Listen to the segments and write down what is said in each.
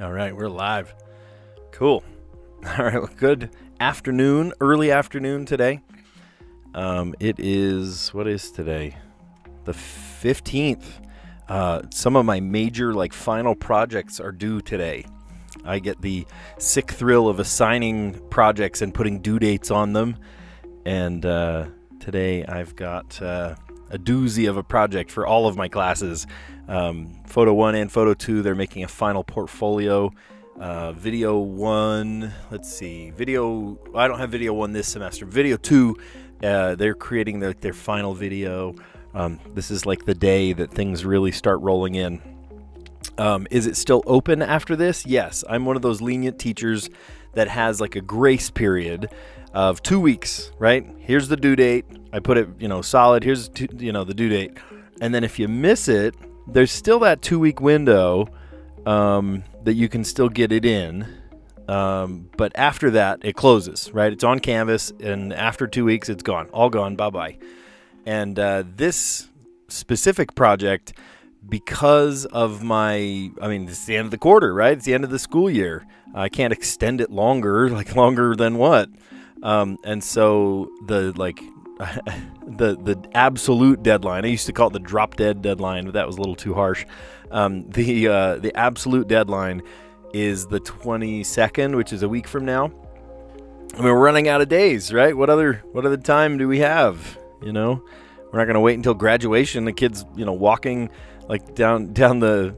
All right, we're live. Cool. All right, well, good afternoon, early afternoon today. It is, what is today? The 15th. Some of my major, final projects are due today. I get the sick thrill of assigning projects and putting due dates on them. And today I've got a doozy of a project for all of my classes. Photo 1 and Photo 2, they're making a final portfolio. Video 1, let's see. I don't have Video 1 this semester. Video 2, they're creating their final video. This is like the day that things really start rolling in. Is it still open after this? Yes. I'm one of those lenient teachers that has like a grace period of 2 weeks, right? Here's the due date. I put it, solid. Here's, the due date. And then if you miss it, there's still that 2 week window that you can still get it in. But after that, it closes, right? It's on Canvas, and after 2 weeks, it's gone. All gone. Bye-bye. And this specific project, because of it's the end of the quarter, right? It's the end of the school year. I can't extend it longer than what? And so the absolute deadline, I used to call it the drop dead deadline, but that was a little too harsh. The absolute deadline is the 22nd, which is a week from now. We're running out of days, right? What other time do we have? We're not going to wait until graduation. The kids, walking down the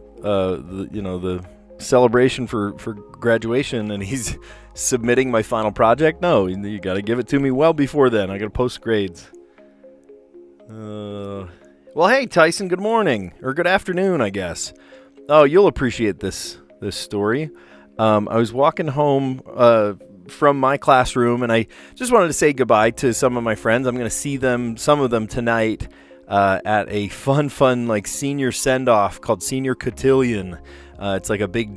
celebration for graduation, and he's submitting my final project. No, you got to give it to me well before then. I got to post grades. Well, hey, Tyson, good morning, or good afternoon, I guess. Oh, you'll appreciate this story. I was walking home from my classroom, and I just wanted to say goodbye to some of my friends. I'm going to see some of them tonight at a fun senior send-off called Senior Cotillion. It's like a big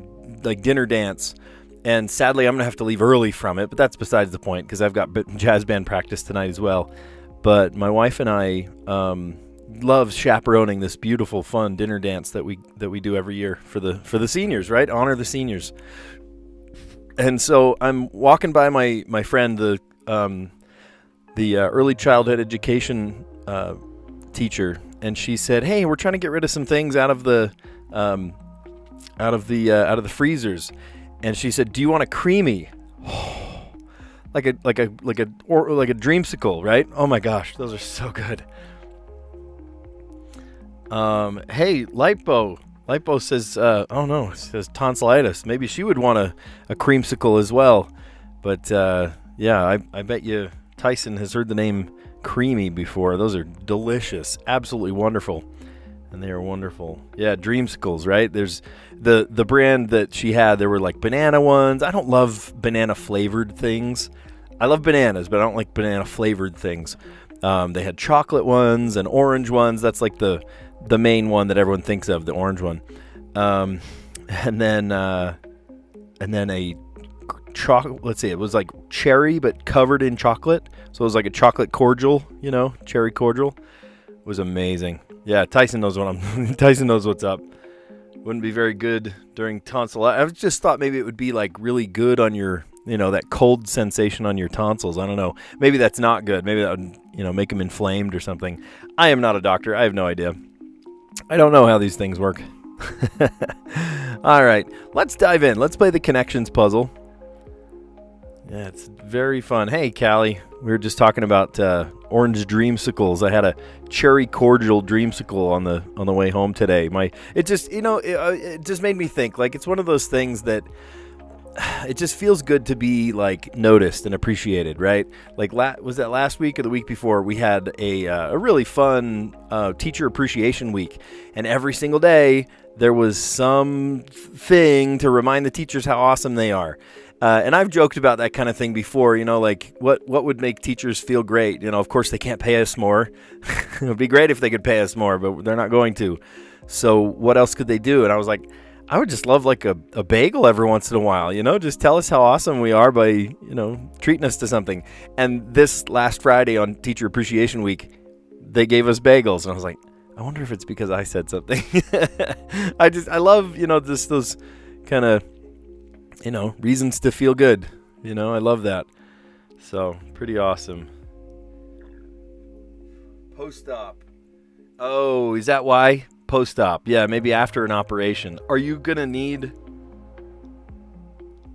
dinner dance. And sadly, I'm going to have to leave early from it, but that's besides the point because I've got jazz band practice tonight as well. But my wife and I love chaperoning this beautiful, fun dinner dance that we do every year for the seniors, right? Honor the seniors. And so I'm walking by my friend, the early childhood education teacher, and she said, "Hey, we're trying to get rid of some things out of the freezers." And she said, "Do you want a creamy?" like a dreamsicle, right? Oh my gosh, those are so good. Hey, Lipo says, oh no, it says tonsillitis. Maybe she would want a creamsicle as well. But yeah, I bet you Tyson has heard the name Creamy before. Those are delicious, absolutely wonderful. And they are wonderful. Yeah, dreamsicles, right? There's the brand that she had, there were banana ones. I don't love banana flavored things. I love bananas, but I don't like banana flavored things. They had chocolate ones and orange ones. That's the main one that everyone thinks of, the orange one. And then a chocolate, let's see, it was cherry but covered in chocolate. So it was like a chocolate cordial, cherry cordial. It was amazing. Yeah, Tyson knows Tyson knows what's up. Wouldn't be very good during tonsillitis. I just thought maybe it would be really good on your, that cold sensation on your tonsils. I don't know. Maybe that's not good. Maybe that would, make them inflamed or something. I am not a doctor. I have no idea. I don't know how these things work. All right, let's dive in. Let's play the connections puzzle. Yeah, it's very fun. Hey, Callie, we were just talking about orange dreamsicles. I had a cherry cordial dreamsicle on the way home today. It just made me think. It's one of those things that it just feels good to be noticed and appreciated, right? Was that last week or the week before? We had a really fun teacher appreciation week, and every single day there was some thing to remind the teachers how awesome they are. And I've joked about that kind of thing before, what would make teachers feel great? Of course they can't pay us more. It would be great if they could pay us more, but they're not going to. So what else could they do? And I was like, I would just love a bagel every once in a while, just tell us how awesome we are by, treating us to something. And this last Friday on Teacher Appreciation Week, they gave us bagels. And I was like, I wonder if it's because I said something. I love, those kind of You know, reasons to feel good. You know, I love that. So, pretty awesome. Post-op. Oh, is that why? Post-op. Yeah, maybe after an operation. Are you going to need...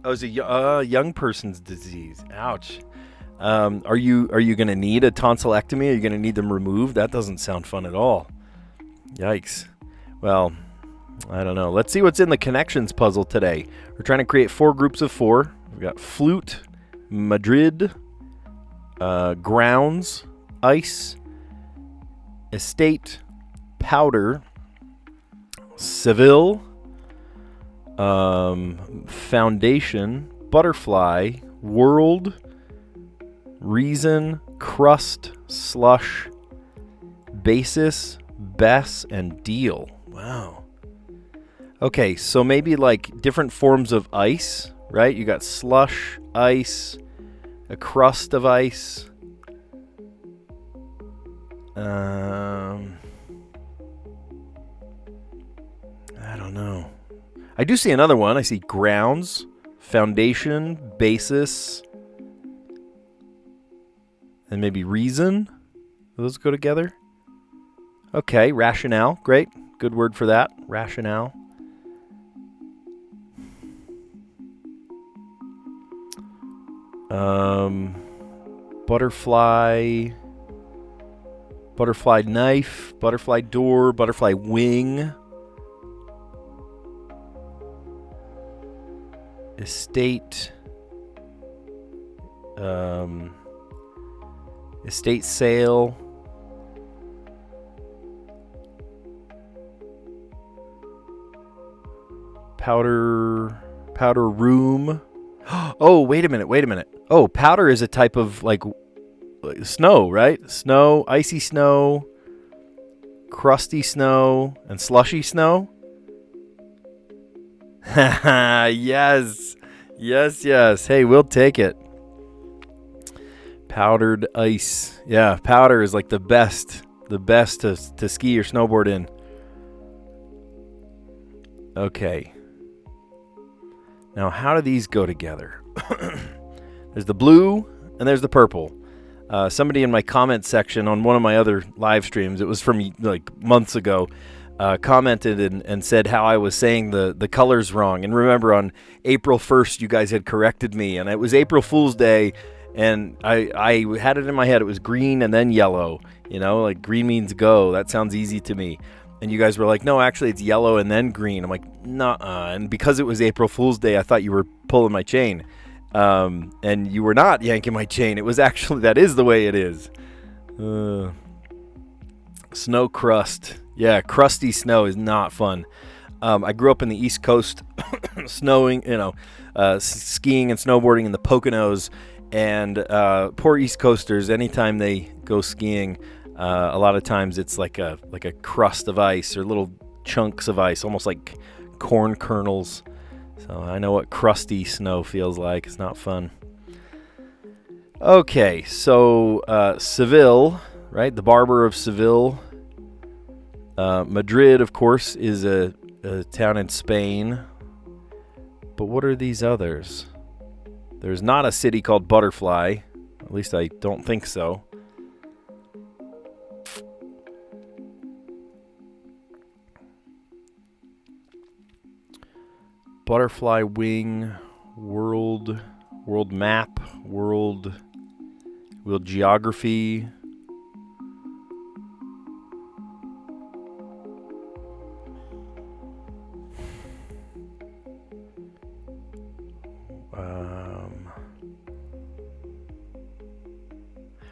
Oh, it's a young person's disease. Ouch. Are you going to need a tonsillectomy? Are you going to need them removed? That doesn't sound fun at all. Yikes. Well, I don't know. Let's see what's in the connections puzzle today. We're trying to create 4 groups of 4. We've got flute, Madrid, grounds, ice, estate, powder, Seville, foundation, butterfly, world, reason, crust, slush, basis, bess, and deal. Wow. Okay, so maybe like different forms of ice, right? You got slush, ice, a crust of ice. I don't know. I do see another one. I see grounds, foundation, basis, and maybe reason. Do those go together? Okay, rationale. Great. Good word for that. Rationale. Butterfly knife, butterfly door, butterfly wing, estate, estate sale, powder room. Oh, wait a minute. Oh, powder is a type of like snow, right? Snow, icy snow, crusty snow, and slushy snow. Yes. Hey, we'll take it. Powdered ice. Yeah, powder is like the best to ski or snowboard in. Okay. Now, how do these go together? There's the blue and there's the purple. Somebody in my comment section on one of my other live streams, it was from like months ago, commented and said how I was saying the colors wrong. And remember, on April 1st, you guys had corrected me, and it was April Fool's Day, and I had it in my head. It was green and then yellow. You know, like green means go. That sounds easy to me. And you guys were like, no, actually, it's yellow and then green. I'm like, nuh-uh. And because it was April Fool's Day, I thought you were pulling my chain. And you were not yanking my chain. It was actually, that is the way it is. Snow crust. Yeah, crusty snow is not fun. I grew up in the East Coast, snowing, skiing and snowboarding in the Poconos. And poor East Coasters, anytime they go skiing, a lot of times it's like a crust of ice or little chunks of ice, almost like corn kernels. So I know what crusty snow feels like. It's not fun. Okay, so Seville, right? The Barber of Seville. Madrid, of course, is a town in Spain. But what are these others? There's not a city called Butterfly. At least I don't think so. Butterfly wing, world map, world geography.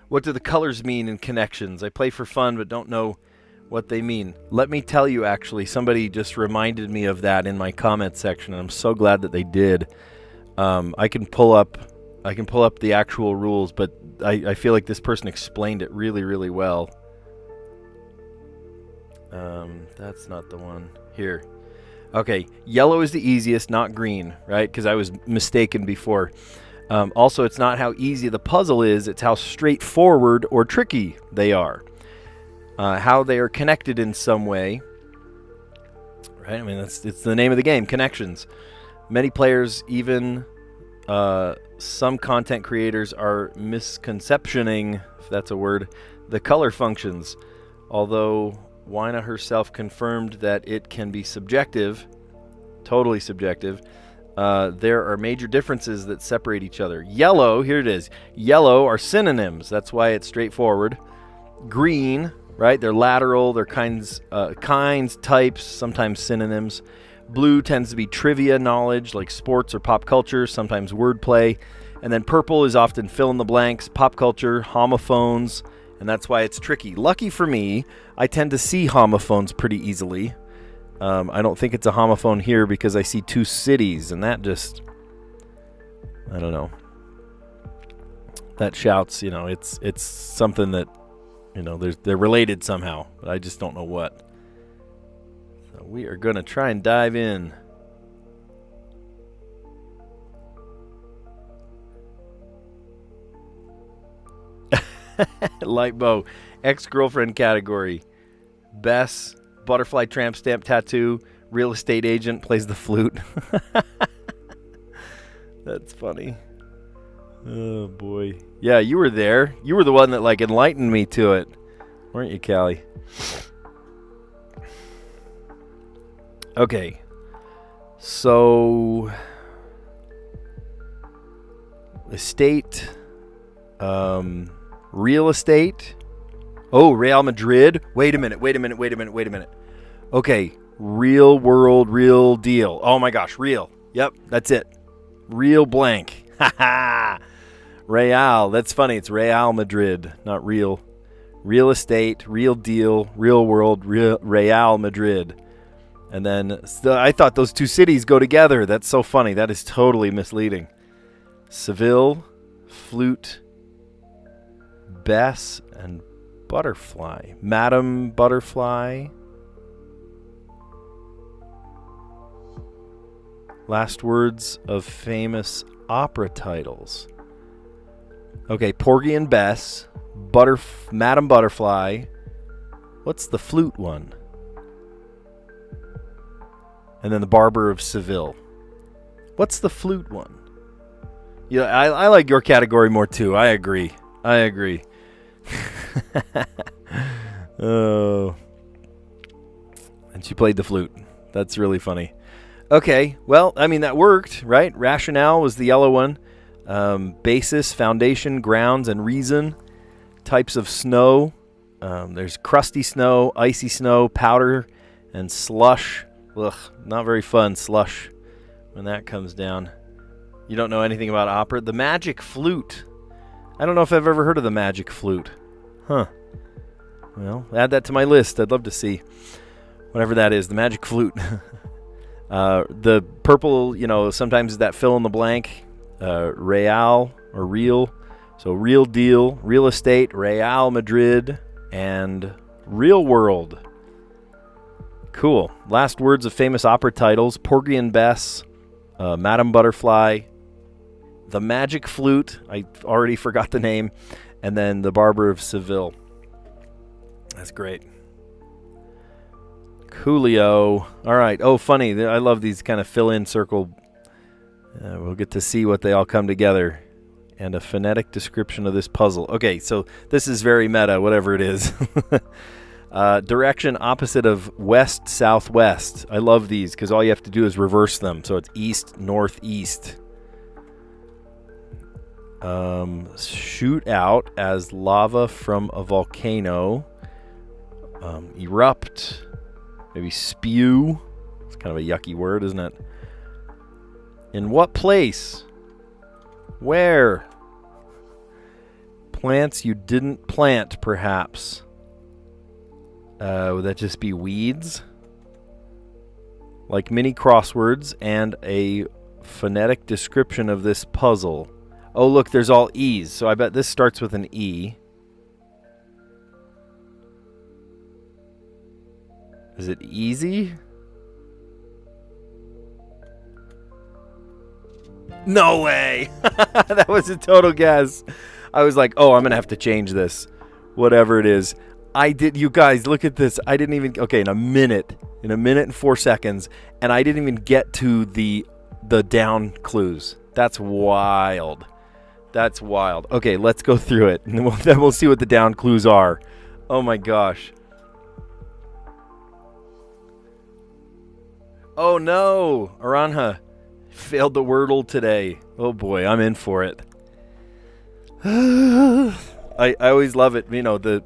What do the colors mean in connections? I play for fun but don't know what they mean. Let me tell you, actually, somebody just reminded me of that in my comment section, and I'm so glad that they did. I can pull up the actual rules, but I feel like this person explained it really, really well. That's not the one. Here. Okay, yellow is the easiest, not green, right? Because I was mistaken before. Also, it's not how easy the puzzle is, it's how straightforward or tricky they are. How they are connected in some way, right? I mean, it's the name of the game, connections. Many players, even some content creators, are misconceptioning, if that's a word, the color functions. Although Wina herself confirmed that it can be subjective, totally subjective, there are major differences that separate each other. Yellow, here it is. Yellow are synonyms. That's why it's straightforward. Green, right? They're lateral. They're kinds, types, sometimes synonyms. Blue tends to be trivia knowledge, like sports or pop culture, sometimes wordplay. And then purple is often fill in the blanks, pop culture, homophones, and that's why it's tricky. Lucky for me, I tend to see homophones pretty easily. I don't think it's a homophone here because I see two cities, and that just, I don't know. That shouts, it's something that, they're related somehow, but I just don't know what. So we are going to try and dive in. Light bow, ex-girlfriend category. Bess, butterfly tramp stamp tattoo, real estate agent, plays the flute. That's funny. Oh boy. Yeah, you were there. You were the one that enlightened me to it. Weren't you, Callie? Okay. So estate, real estate. Oh, Real Madrid. Wait a minute. Okay. Real world, real deal. Oh my gosh, real. Yep, that's it. Real blank. Ha Real. That's funny. It's Real Madrid, not real. Real estate, real deal, real world, Real Madrid. And then I thought those two cities go together. That's so funny. That is totally misleading. Seville, flute, Bess, and butterfly. Madam Butterfly. Last words of famous opera titles. Okay, Porgy and Bess, Madam Butterfly. What's the flute one? And then the Barber of Seville. What's the flute one? Yeah, I like your category more too. I agree. Oh. And she played the flute. That's really funny. Okay, well, I mean, that worked, right? Rationale was the yellow one. Basis, foundation, grounds, and reason. Types of snow. There's crusty snow, icy snow, powder, and slush. Ugh, not very fun, slush, when that comes down. You don't know anything about opera? The magic flute. I don't know if I've ever heard of the magic flute. Huh. Well, add that to my list. I'd love to see whatever that is, the magic flute. The purple, sometimes is that fill in the blank. Real or real. So real deal, real estate, Real Madrid, and real world. Cool. Last words of famous opera titles. Porgy and Bess, Madame Butterfly, the magic flute. I already forgot the name. And then the Barber of Seville. That's great. Coolio. All right. Oh, funny. I love these kind of fill-in circle. We'll get to see what they all come together. And a phonetic description of this puzzle. Okay, so this is very meta, whatever it is. Direction opposite of west, southwest. I love these because all you have to do is reverse them. So it's east, northeast. Shoot out as lava from a volcano. Erupt. Maybe spew. It's kind of a yucky word, isn't it? In what place? Where? Plants you didn't plant, perhaps. Would that just be weeds? Like mini crosswords and a phonetic description of this puzzle. Oh, look, there's all E's. So I bet this starts with an E. Is it easy? No way! That was a total guess. I was like, oh, I'm going to have to change this. Whatever it is. I did, you guys, look at this. I didn't even, okay, in a minute and 4 seconds, and I didn't even get to the the down clues. That's wild. That's wild. Okay, let's go through it, and then we'll see what the down clues are. Oh my gosh. Oh no, Aranha failed the Wordle today. Oh boy, I'm in for it. I always love it. You know, the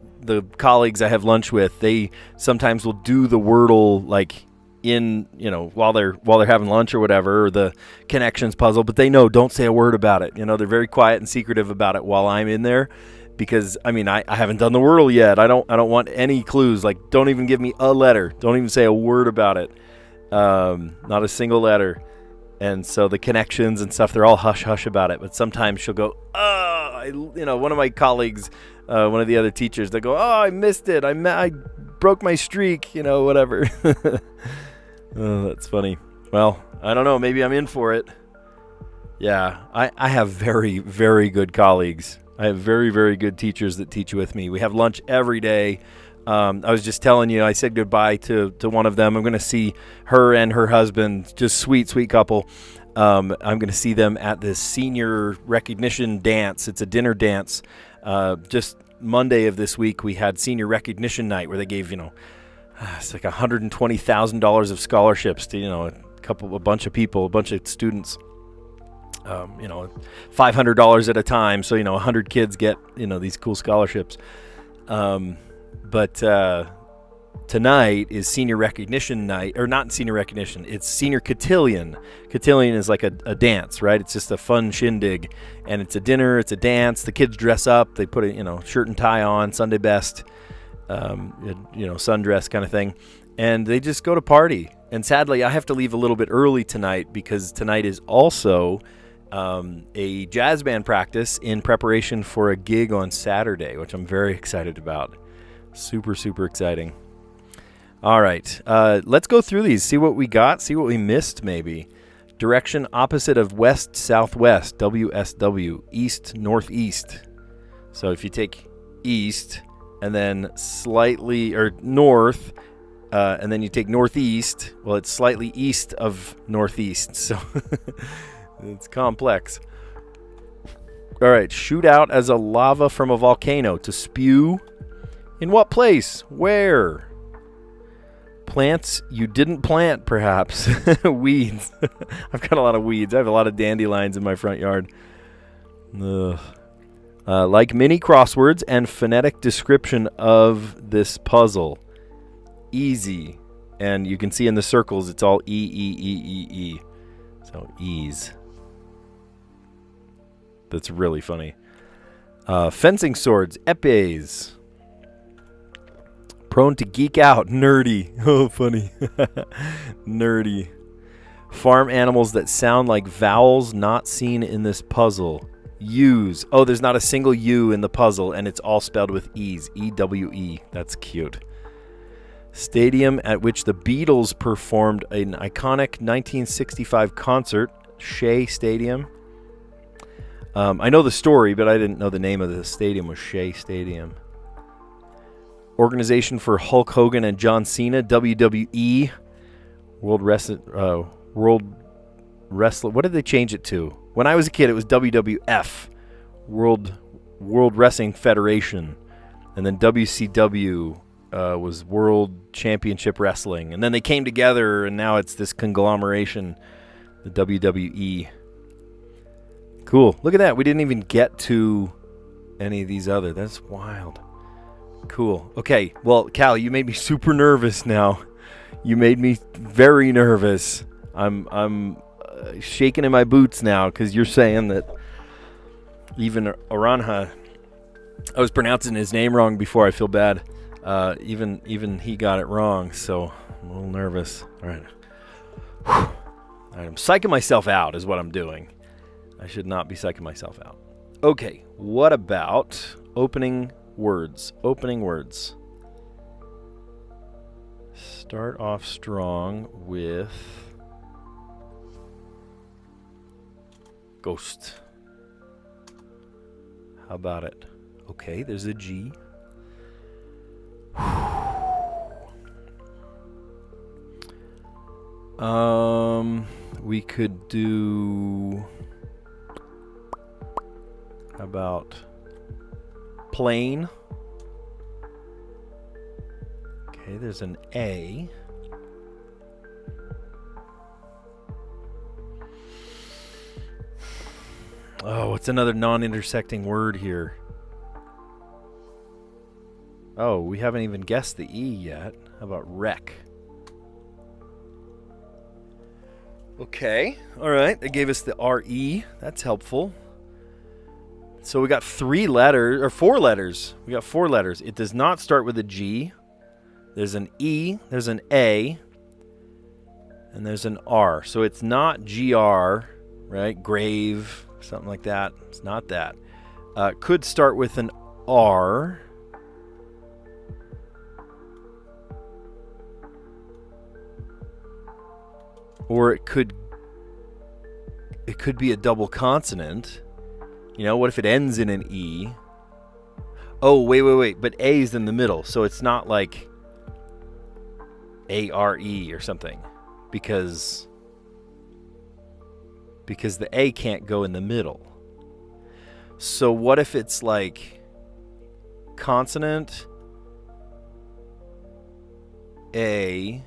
colleagues I have lunch with, they sometimes will do the Wordle like in, you know, while they're having lunch or whatever, or the connections puzzle, but they know don't say a word about it. You know, they're very quiet and secretive about it while I'm in there, because I mean I haven't done the Wordle yet. I don't want any clues. Like, don't even give me a letter. Don't even say a word about it. Not a single letter. And so the connections and stuff, they're all hush hush about it. But sometimes she'll go, one of my colleagues, one of the other teachers, they go, oh, I missed it. I broke my streak, you know, whatever. Oh, that's funny. Well, I don't know. Maybe I'm in for it. Yeah, I have very, very good colleagues. I have very, very good teachers that teach with me. We have lunch every day. I was just telling you, I said goodbye to one of them. I'm going to see her and her husband, just sweet, sweet couple. I'm going to see them at this senior recognition dance. It's a dinner dance. Just Monday of this week, we had senior recognition night where they gave, it's like $120,000 of scholarships to, a bunch of people, a bunch of students. $500 at a time. So, 100 kids get, these cool scholarships. But tonight is senior recognition night, or not senior recognition, it's senior cotillion. Cotillion is like a dance, right? It's just a fun shindig, and it's a dinner, it's a dance. The kids dress up, they put a, shirt and tie on, Sunday best, sundress kind of thing, and they just go to party. And sadly, I have to leave a little bit early tonight because tonight is also a jazz band practice in preparation for a gig on Saturday, which I'm very excited about. Super, super exciting. All right. Let's go through these, see what we got, see what we missed maybe. Direction opposite of west, southwest, WSW, east, northeast. So if you take east and then slightly, or north, and then you take northeast, well, it's slightly east of northeast. So it's complex. All right. Shoot out as a lava from a volcano. To spew. In what place? Where? Plants you didn't plant, perhaps. Weeds. I've got a lot of weeds. I have a lot of dandelions in my front yard. Like mini crosswords and phonetic description of this puzzle. Easy. And you can see in the circles, it's all E. So, ease. That's really funny. Fencing swords. Epes. Prone to geek out. Nerdy. Oh, funny. Nerdy. Farm animals that sound like vowels not seen in this puzzle. U's. Oh, there's not a single U in the puzzle, and it's all spelled with E's. E-W-E. That's cute. Stadium at which the Beatles performed an iconic 1965 concert. Shea Stadium. I know the story, but I didn't know the name of the stadium was Shea Stadium. Organization for Hulk Hogan and John Cena, WWE, World Wrestling. What did they change it to? When I was a kid, it was WWF, World Wrestling Federation, and then WCW was World Championship Wrestling, and then they came together, and now it's this conglomeration, the WWE. Cool. Look at that. We didn't even get to any of these other. That's wild. Cool. Okay. Well, Cal, you made me super nervous now. You made me very nervous. I'm shaking in my boots now because you're saying that even Aranha, I was pronouncing his name wrong before. I feel bad. Even he got it wrong, so I'm a little nervous. All right. All right, I'm psyching myself out is what I'm doing. I should not be psyching myself out. Okay. What about opening words? Opening words. Start off strong with ghost. How about it? Okay, there's a G. We could do... How about plain? Okay, there's an A. Oh, what's another non-intersecting word here? Oh, we haven't even guessed the E yet. How about wreck? Okay, all right. They gave us the R-E. That's helpful. So we got 3 letters, or 4 letters. We got 4 letters. It does not start with a G. There's an E, there's an A, and there's an R. So it's not GR, right? Grave, something like that. It's not that. Could start with an R. Or it could be a double consonant. You know, what if it ends in an E? Oh, wait. But A's in the middle, so it's not like A-R-E or something. Because the A can't go in the middle. So what if it's like consonant A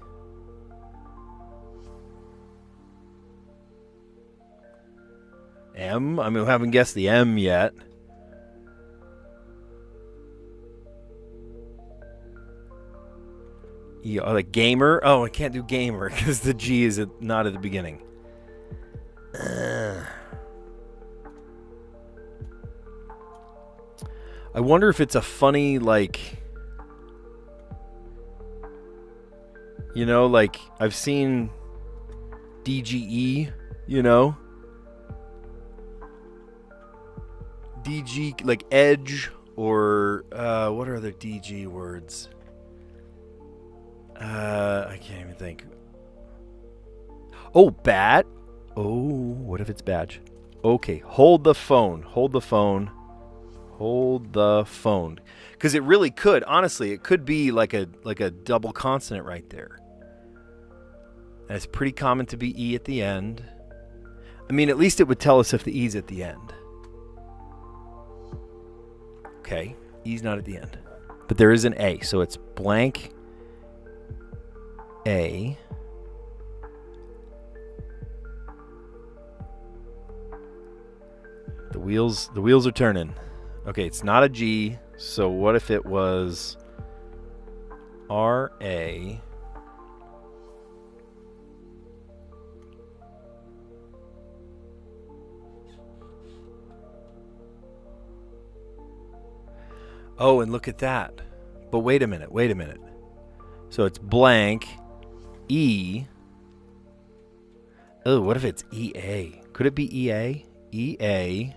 M? I mean, we haven't guessed the M yet. Like gamer? Oh, I can't do gamer because the G is not at the beginning. I wonder if it's a funny, like... You know, like, I've seen DGE, you know? DG, like edge, or what are other DG words? I can't even think. Oh, bat. Oh, what if it's badge? Okay, hold the phone. Hold the phone. Hold the phone. Because it really could, honestly, it could be like a double consonant right there. And it's pretty common to be E at the end. I mean, at least it would tell us if the E's at the end. Okay, E's not at the end. But there is an A, so it's blank A. The wheels are turning. Okay, it's not a G, so what if it was R-A? Oh, and look at that. But wait a minute. So it's blank E. Oh, what if it's EA? Could it be EA? EA.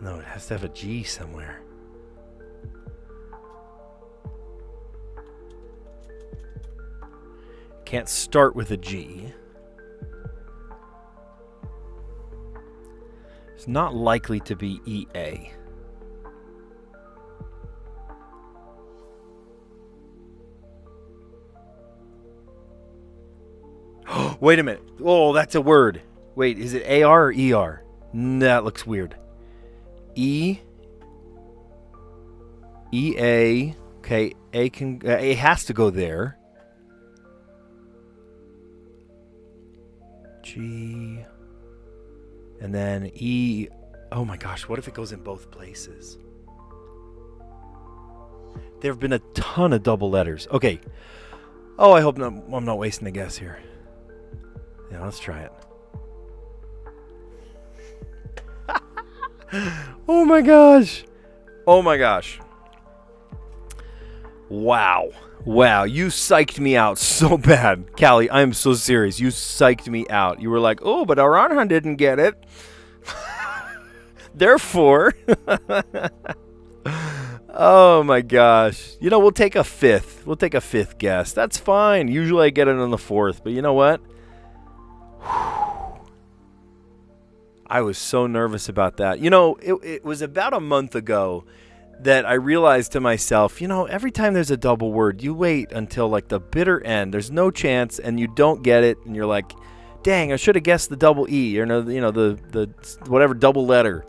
No, it has to have a G somewhere. Can't start with a G. It's not likely to be EA. Wait a minute. Oh, that's a word. Wait, is it AR or ER? That looks weird. EA. Okay, A has to go there. G, and then E. Oh my gosh, what if it goes in both places? There have been a ton of double letters. Okay. Oh, I hope I'm not wasting a guess here. Yeah, let's try it. Oh my gosh. Oh my gosh. Wow. Wow, you psyched me out so bad. Callie, I am so serious. You psyched me out. You were like, oh, but Aranhan didn't get it. Therefore. Oh, my gosh. You know, we'll take a fifth. We'll take a fifth guess. That's fine. Usually I get it on the fourth. But you know what? I was so nervous about that. You know, it was about a month ago that I realized to myself, you know, every time there's a double word, you wait until like the bitter end. There's no chance, and you don't get it, and you're like, dang, I should have guessed the double E, or no, you know, the whatever double letter.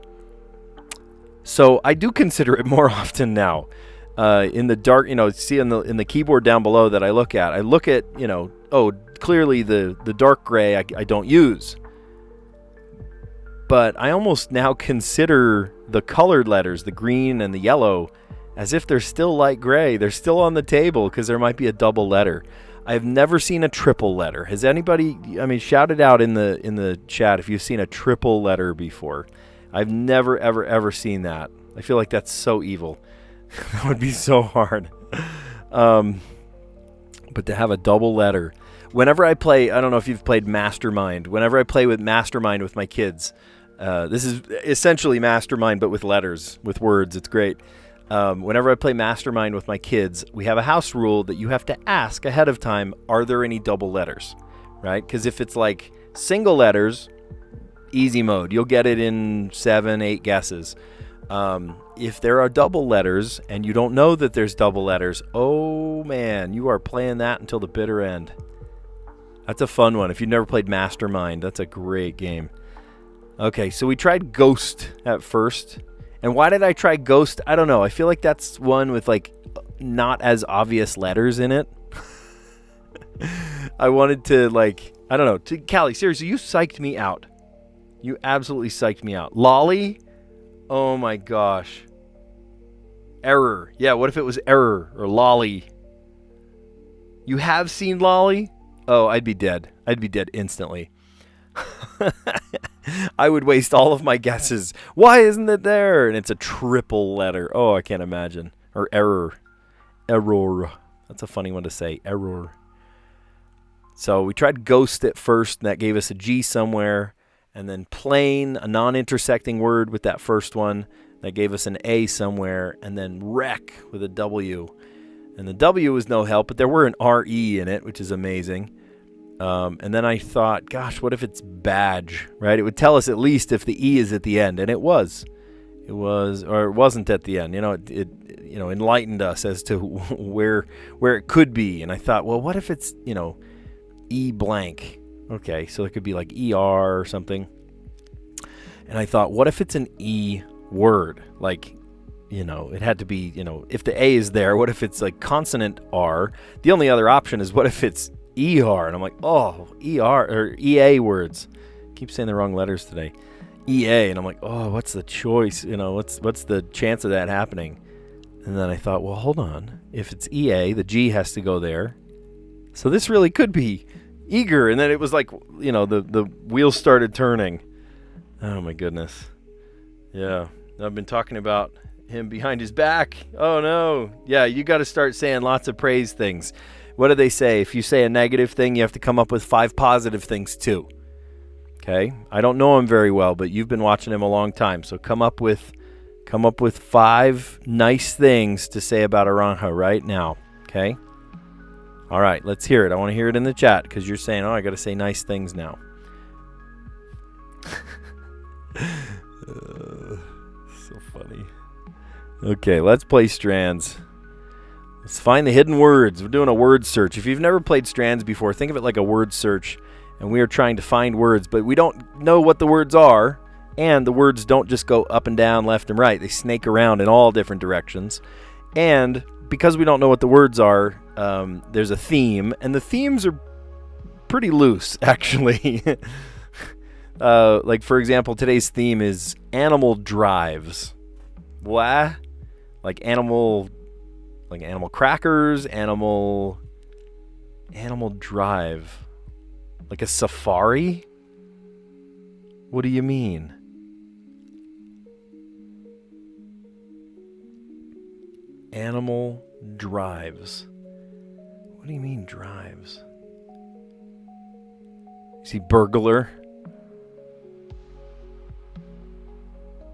So I do consider it more often now. In the dark, you know, see in the keyboard down below that I look at, you know, oh, clearly the dark gray I don't use. But I almost now consider the colored letters, the green and the yellow, as if they're still light gray. They're still on the table because there might be a double letter. I've never seen a triple letter. Has anybody, I mean, shout it out in the chat if you've seen a triple letter before. I've never, ever seen that. I feel like that's so evil. That would be so hard. But to have a double letter. Whenever I play, I don't know if you've played Mastermind. Whenever I play with Mastermind with my kids, this is essentially Mastermind, but with letters, with words. It's great. Whenever I play Mastermind with my kids, we have a house rule that you have to ask ahead of time, are there any double letters, right? Because if it's like single letters, easy mode. You'll get it in 7, 8 guesses. If there are double letters and you don't know that there's double letters, oh man, you are playing that until the bitter end. That's a fun one. If you've never played Mastermind, that's a great game. Okay, so we tried Ghost at first. And why did I try Ghost? I don't know. I feel like that's one with like not as obvious letters in it. I wanted to like, I don't know. Callie, seriously, you psyched me out. You absolutely psyched me out. Lolly? Oh my gosh. Error. Yeah, what if it was error or lolly? You have seen lolly? Oh, I'd be dead. I'd be dead instantly. I would waste all of my guesses. Why isn't it there? And it's a triple letter. Oh, I can't imagine. Or error. Error. That's a funny one to say. Error. So we tried ghost at first, and that gave us a G somewhere. And then plain, a non-intersecting word with that first one. That gave us an A somewhere. And then wreck with a W. And the W was no help, but there were an R-E in it, which is amazing. And then I thought, gosh, what if it's badge, right? It would tell us at least if the E is at the end. And it was. It was, or it wasn't at the end. You know, it you know, enlightened us as to where it could be. And I thought, well, what if it's, you know, E blank? Okay, so it could be like ER or something. And I thought, what if it's an E word? Like, you know, it had to be, you know, if the A is there, what if it's like consonant R? The only other option is what if it's ER? And I'm like, oh, ER or EA words. Keep saying the wrong letters today. EA. And I'm like, oh, what's the choice? You know, what's the chance of that happening? And then I thought, well, hold on. If it's EA, the G has to go there. So this really could be eager. And then it was like, you know, the wheels started turning. Oh my goodness. Yeah. I've been talking about him behind his back. Oh no. Yeah, you got to start saying lots of praise things. What do they say? If you say a negative thing, you have to come up with 5 positive things too. Okay? I don't know him very well, but you've been watching him a long time. So come up with 5 nice things to say about Aranja right now. Okay? All right, let's hear it. I want to hear it in the chat because you're saying, oh, I got to say nice things now. So funny. Okay, let's play Strands. Let's find the hidden words. We're doing a word search. If you've never played Strands before, think of it like a word search. And we are trying to find words, but we don't know what the words are. And the words don't just go up and down, left and right. They snake around in all different directions. And because we don't know what the words are, there's a theme. And the themes are pretty loose, actually. Like, for example, today's theme is animal drives. What? Like animal crackers, animal drive. Like a safari? What do you mean? Animal drives. What do you mean drives? You see burglar?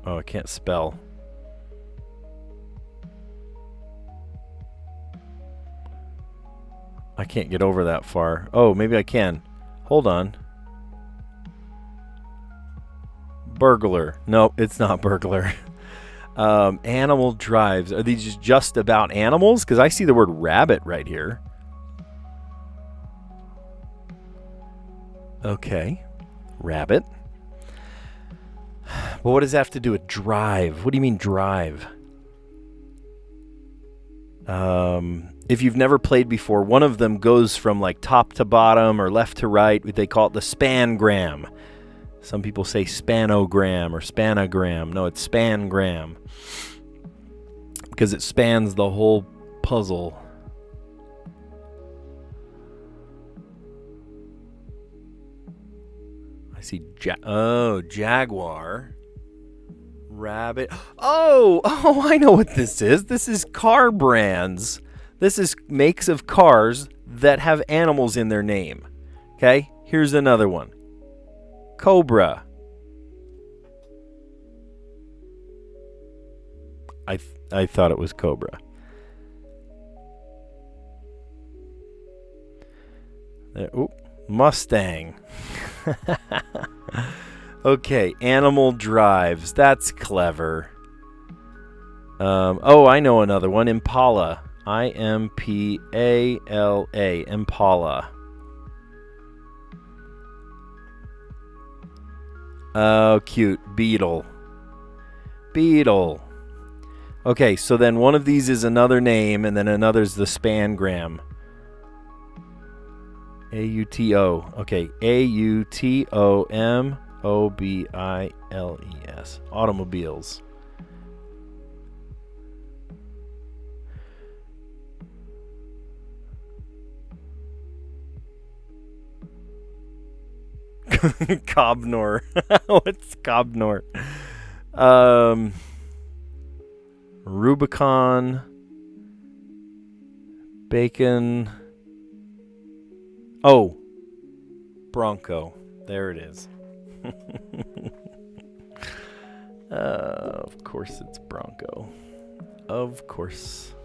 Oh, I can't spell. I can't get over that far. Oh, maybe I can. Hold on. Burglar. No, it's not burglar. Animal drives. Are these just about animals? Because I see the word rabbit right here. Okay. Rabbit. But what does that have to do with drive? What do you mean drive? If you've never played before, one of them goes from like top to bottom or left to right. They call it the spangram. Some people say spanogram or spanogram. No, it's spangram. Because it spans the whole puzzle. I see jaguar. Rabbit. Oh, I know what this is. This is car brands. This is makes of cars that have animals in their name. Okay, here's another one. Cobra. I thought it was Cobra. Mustang. Okay, animal drives. That's clever. I know another one. Impala. I-M-P-A-L-A. Impala. Oh, cute. Beetle. Beetle. Okay, so then one of these is another name, and then another's the spangram. A-U-T-O. Okay, A-U-T-O-M-O-B-I-L-E-S. Automobiles. Cobnor. What's Cobnor? Rubicon. Bacon. Oh. Bronco. There it is. Of course it's Bronco. Of course.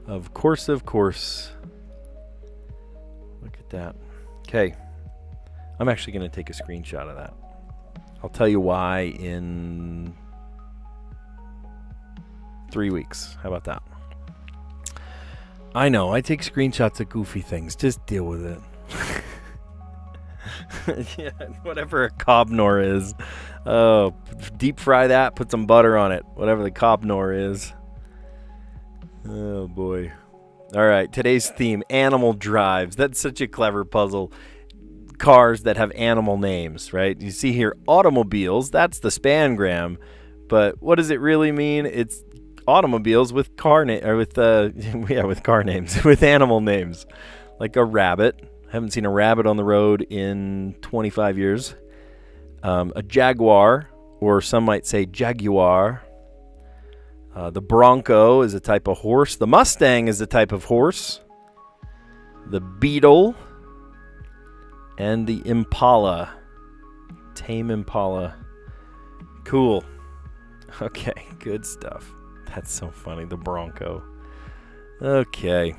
Of course, of course. Look at that. Okay. I'm actually going to take a screenshot of that. I'll tell you why in 3 weeks. How about that? I know, I take screenshots of goofy things. Just deal with it. Yeah, whatever a Cobnor is. Oh, deep fry that, put some butter on it. Whatever the Cobnor is. Oh, boy. All right, today's theme, animal drives. That's such a clever puzzle. Cars that have animal names, right? You see here automobiles, that's the spangram, but what does it really mean? It's automobiles with car with car names, with animal names, like a rabbit. I haven't seen a rabbit on the road in 25 years. A jaguar, or some might say jaguar. The Bronco is a type of horse. The Mustang is a type of horse. The Beetle. And the Impala. Tame Impala. Cool. Okay, good stuff. That's so funny. The Bronco. Okay.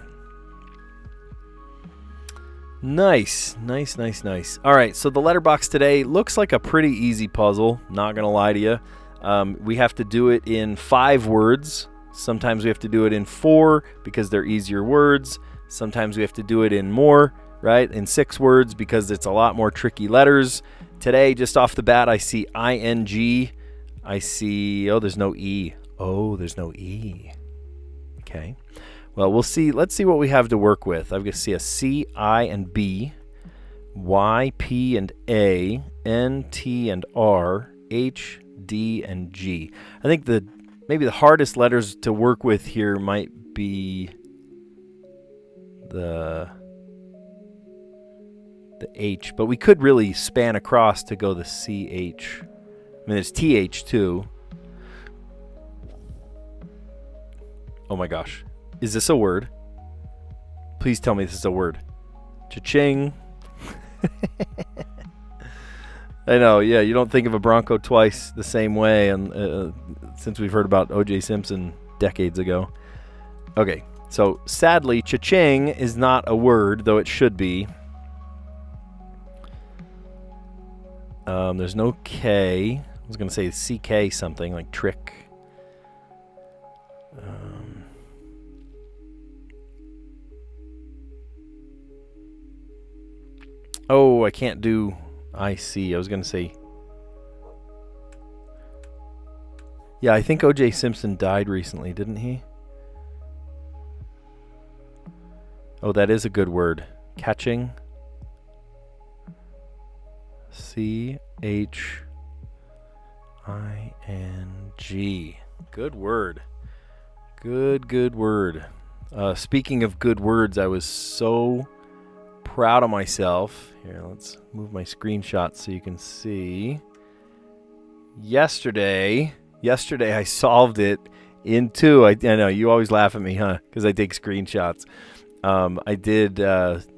Nice. Nice, nice, nice. All right, so the letterbox today looks like a pretty easy puzzle. Not going to lie to you. We have to do it in 5 words. Sometimes we have to do it in 4 because they're easier words. Sometimes we have to do it in more, right? In 6 words because it's a lot more tricky letters. Today, just off the bat, I see ing. I see, there's no E. Oh, there's no E. Okay. Well, we'll see. Let's see what we have to work with. I'm going to see a C, I, and B, Y, P, and A, N, T, and R, H, D, and G. I think maybe the hardest letters to work with here might be the H, but we could really span across to go the CH. I mean, there's TH too. Oh my gosh. Is this a word? Please tell me this is a word. Cha-ching. I know, yeah, you don't think of a Bronco twice the same way, and since we've heard about O.J. Simpson decades ago. Okay, so sadly, cha-ching is not a word, though it should be. There's no K. I was going to say CK something, like trick. Oh, I can't do IC. I was going to say... Yeah, I think O.J. Simpson died recently, didn't he? Oh, that is a good word. Catching. CHING. Good word. Good word. Speaking of good words, I was so proud of myself. Here, let's move my screenshot so you can see. Yesterday I solved it in 2. I know, you always laugh at me, huh? Because I take screenshots. I did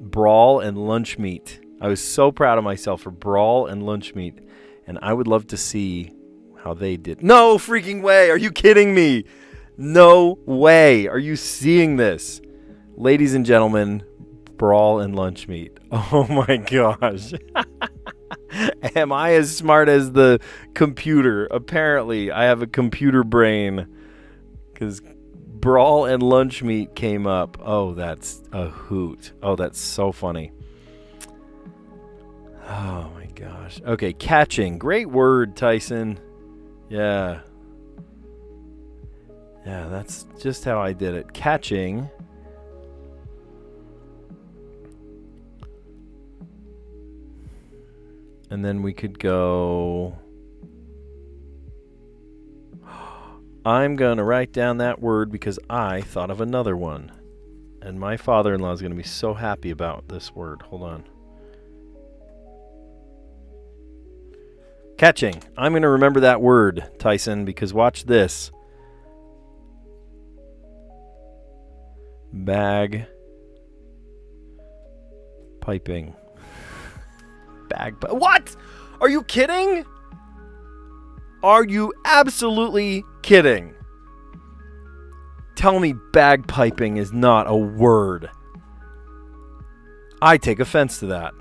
brawl and lunch meat. I was so proud of myself for brawl and lunch meat. And I would love to see how they did. No freaking way. Are you kidding me? No way. Are you seeing this? Ladies and gentlemen, brawl and lunch meat. Oh my gosh. Am I as smart as the computer? Apparently, I have a computer brain. Because brawl and lunch meat came up. Oh, that's a hoot. Oh, that's so funny. Oh my gosh. Okay, catching. Great word, Tyson. Yeah. Yeah, that's just how I did it. Catching. And then we could go... I'm going to write down that word because I thought of another one. And my father-in-law is going to be so happy about this word. Hold on. Catching. I'm going to remember that word, Tyson, because watch this. Bag. Piping. What? Are you kidding? Are you absolutely kidding? Tell me bagpiping is not a word. I take offense to that.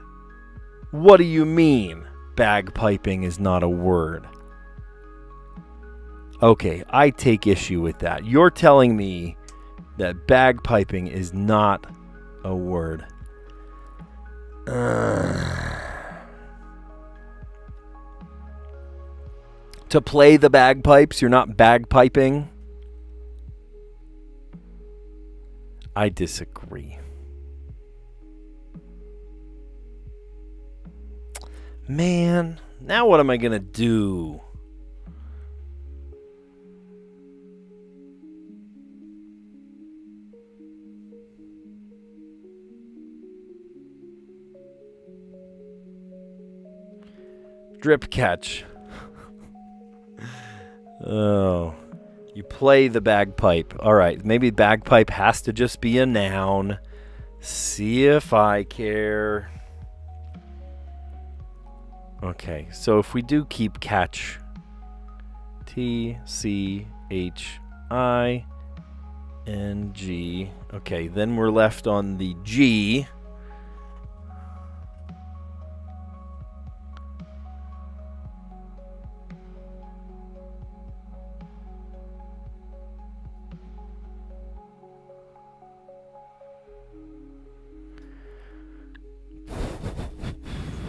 What do you mean bagpiping is not a word? Okay, I take issue with that. You're telling me that bagpiping is not a word. To play the bagpipes, you're not bagpiping? I disagree. Man, now what am I going to do? Drip catch. Oh, you play the bagpipe. All right, maybe bagpipe has to just be a noun. See if I care. Okay, so if we do keep catch, TCHING. Okay, then we're left on the G.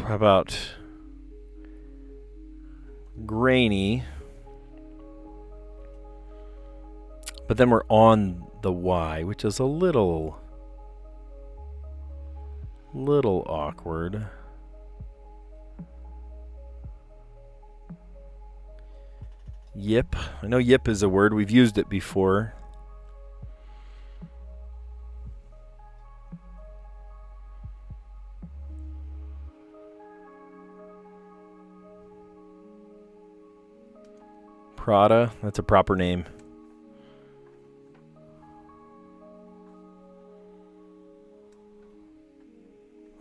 How about grainy? But then we're on the Y, which is a little awkward. Yip. I know yip is a word. We've used it before. Prada, that's a proper name.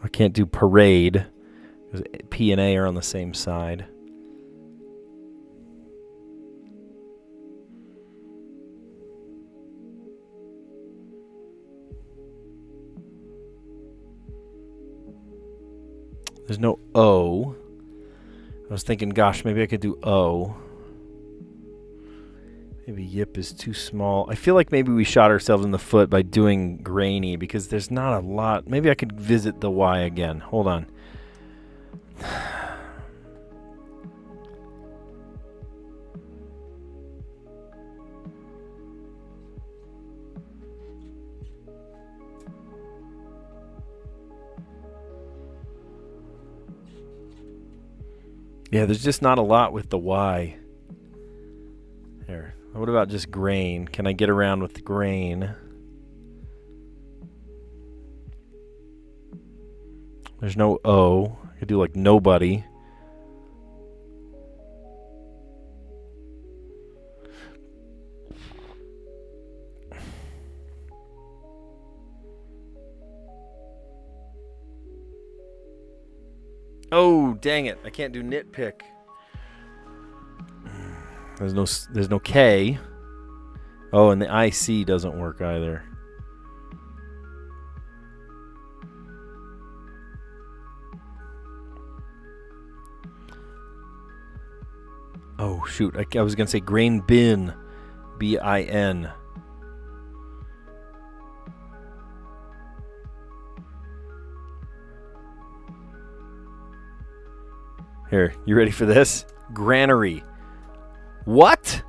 I can't do parade because P and A are on the same side. There's no O. I was thinking, gosh, maybe I could do O. Maybe yip is too small. I feel like maybe we shot ourselves in the foot by doing grainy because there's not a lot. Maybe I could visit the Y again. Hold on. Yeah, there's just not a lot with the Y. Here. What about just grain? Can I get around with grain? There's no O. I could do like nobody. Oh, dang it. I can't do nitpick. There's no K. Oh, and the IC doesn't work either. Oh, shoot. I was going to say grain bin. B-I-N. Here, you ready for this? Granary. What?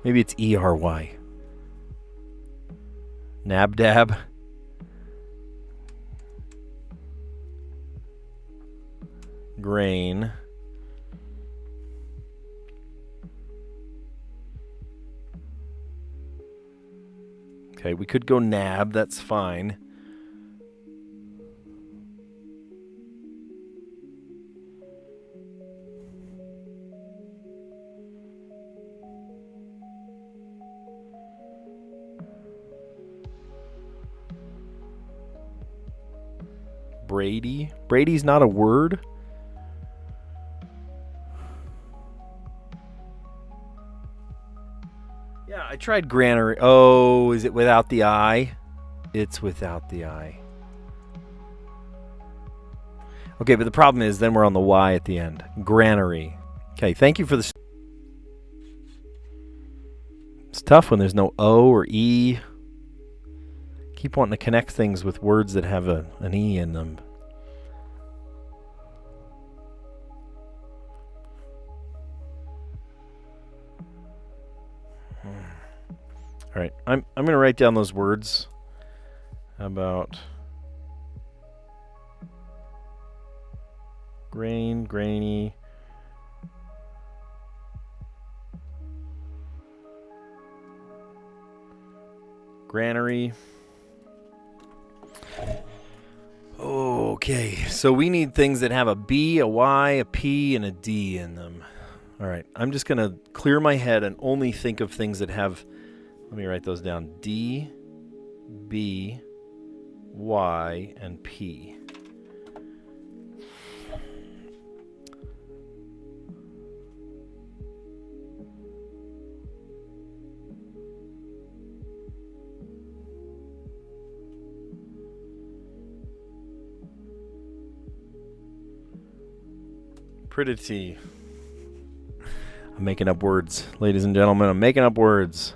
Maybe it's E-R-Y. Nabdab. Grain. Okay, we could go nab, that's fine. Brady. Brady's not a word. Yeah, I tried granary. Oh, is it without the I? It's without the I. Okay, but the problem is then we're on the Y at the end. Granary. Okay, thank you for the... It's tough when there's no O or E. Keep wanting to connect things with words that have an E in them. All right, I'm going to write down those words. How about grain, grainy, granary. Okay, so we need things that have a B, a Y, a P, and a D in them. All right, I'm just going to clear my head and only think of things that have, let me write those down, D, B, Y, and P. Pretty. I'm making up words, ladies and gentlemen. I'm making up words.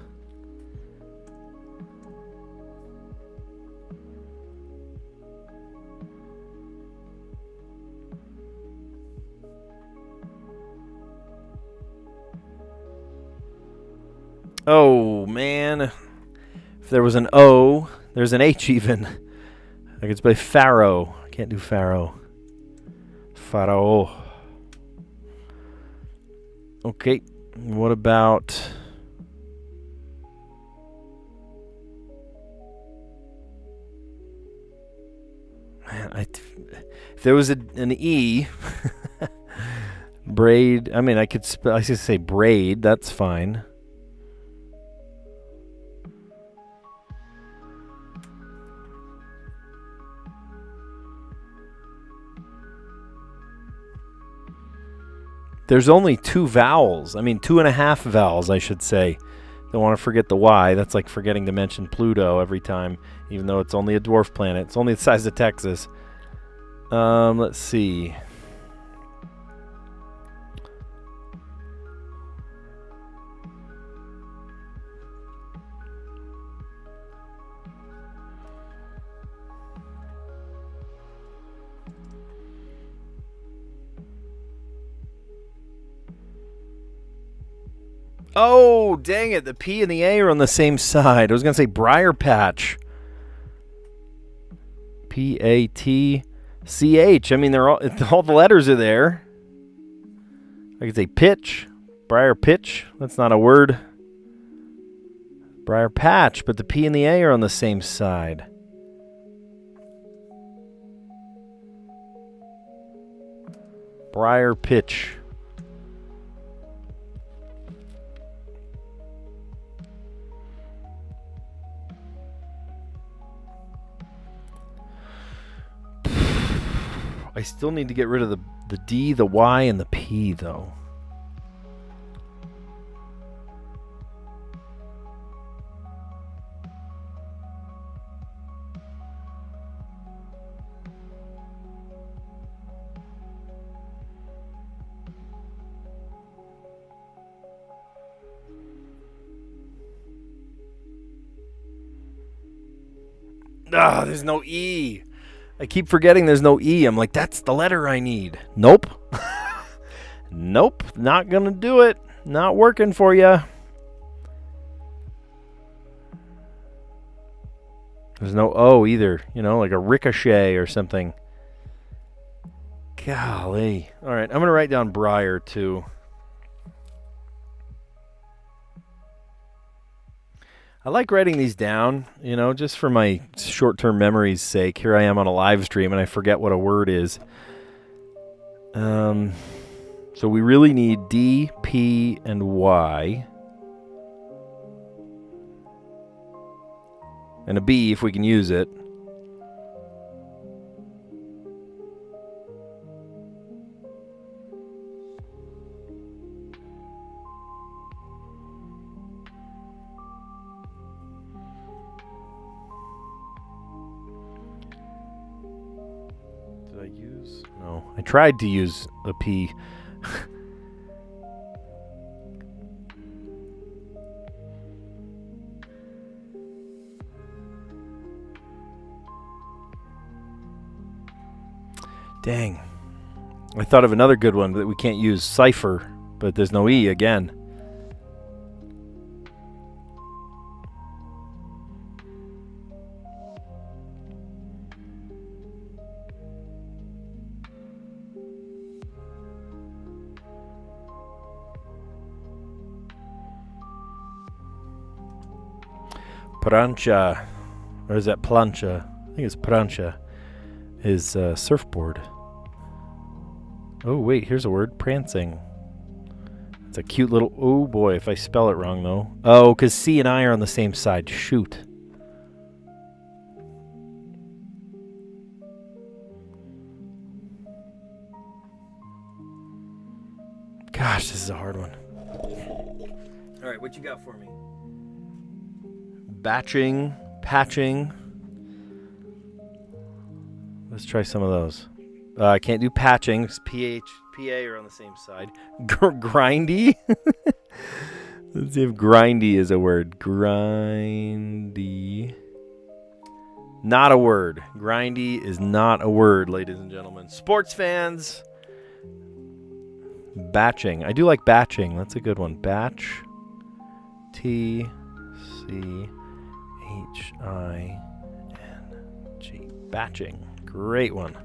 Oh, man. If there was an O, there's an H even. I could spell Pharaoh. I can't do Pharaoh. Pharaoh. Okay, what about... Man, if there was an E... braid... I mean, I could say braid. That's fine. There's only 2 vowels. I mean, 2.5 vowels, I should say. Don't want to forget the Y. That's like forgetting to mention Pluto every time, even though it's only a dwarf planet. It's only the size of Texas. Let's see. Oh, dang it. The P and the A are on the same side. I was going to say briar patch. P-A-T-C-H. I mean, they're all the letters are there. I could say pitch. Briar pitch. That's not a word. Briar patch, but the P and the A are on the same side. Briar pitch. I still need to get rid of the D, the Y, and the P, though. Ah, there's no E. I keep forgetting there's no E. I'm like, that's the letter I need. Nope. Nope. Not gonna do it. Not working for you. There's no O either. You know, like a ricochet or something. Golly. All right, I'm gonna write down Briar too. I like writing these down, you know, just for my short-term memory's sake. Here I am on a live stream and I forget what a word is. So we really need D, P, and Y. And a B if we can use it. No, I tried to use a P. Dang. I thought of another good one that we can't use, cipher, but there's no E again. Prancha, or is that plancha? I think it's prancha, is surfboard. Oh, wait, here's a word, prancing. It's a cute little, oh boy, if I spell it wrong though. Oh, because C and I are on the same side, shoot. Gosh, this is a hard one. All right, what you got for me? Batching, patching. Let's try some of those. I can't do patching because PA are on the same side. Grindy? Let's see if grindy is a word. Grindy. Not a word. Grindy is not a word, ladies and gentlemen. Sports fans. Batching. I do like batching. That's a good one. Batch. T-C-H-I-N-G. Batching. Great one.